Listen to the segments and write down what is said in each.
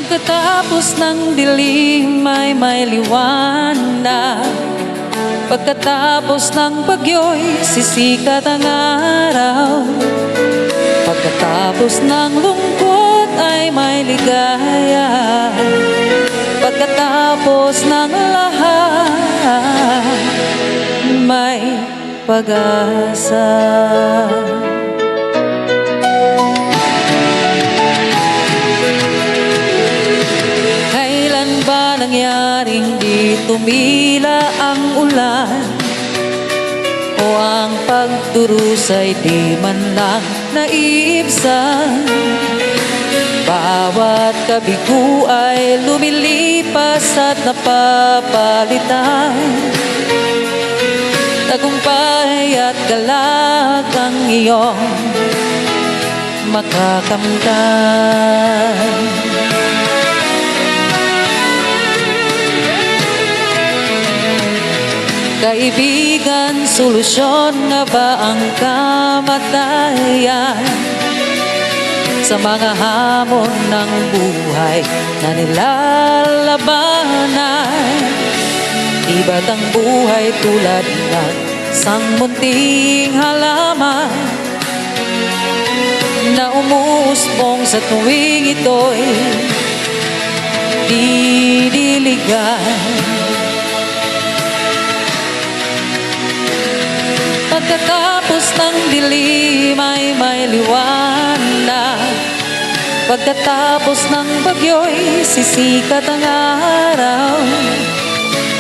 Pagkatapos ng dilim ay may liwanag. Pagkatapos ng bagyo'y sisikat ang araw. Pagkatapos ng lungkot ay may ligaya. Pagkatapos ng lahat may pag-asa. Kailan ba nangyaring di tumila ang ulan, o ang pagdurusay di man lang naibsan? Bawat kabigo ay lumilipas at napapalitan. Tagumpay at galak ang iyong makakamtan. Kaibigan, solusyon na ba ang kamatayan sa mga hamon ng buhay na nilalabanan? Iba't ang buhay tulad ng isang munting halaman na umuusbong sa tuwing ito'y didiligan. Pagkatapos ng dilim ay may liwanag. Pagkatapos ng bagyo'y sisikat ang araw.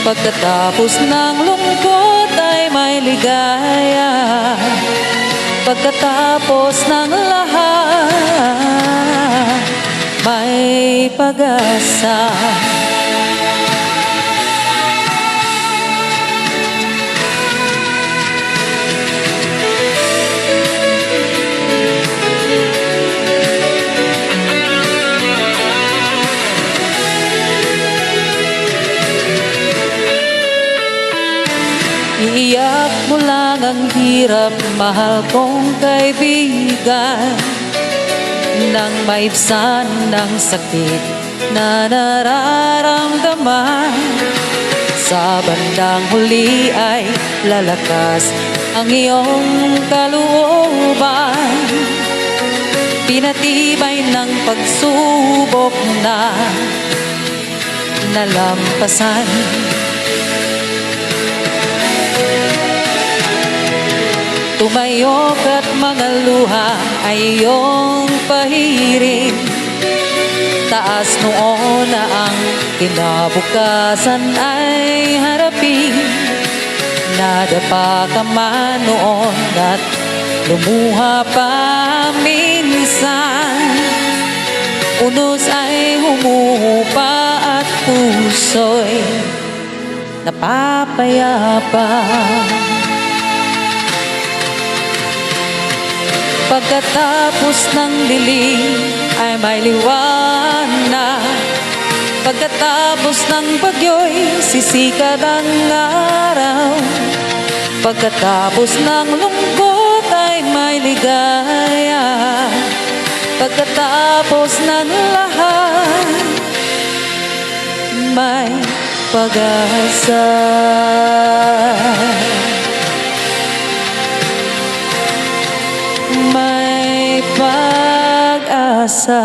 Pagkatapos ng lungkot ay may ligaya. Pagkatapos ng lahat may pag-asa. Iiyak mo lang ang hirap, mahal kong kaibigan, nang maibsan ng sakit na nararamdaman. Sa bandang huli ay lalakas ang iyong kalooban. Pinatibay ng pagsubok na nalampasan. Tumayok at mga luha ay iyong pahiring. Taas noon na ang kinabukasan ay harapin. Nadapa ka man noon at lumuha pa minsan. Unos ay humuhupa at puso'y napapayapa. Pagkatapos ng dilim ay may liwanag. Pagkatapos ng bagyo'y sisikat ang araw. Pagkatapos ng lungkot ay may ligaya. Pagkatapos ng lahat may pag-asa. May pag-asa.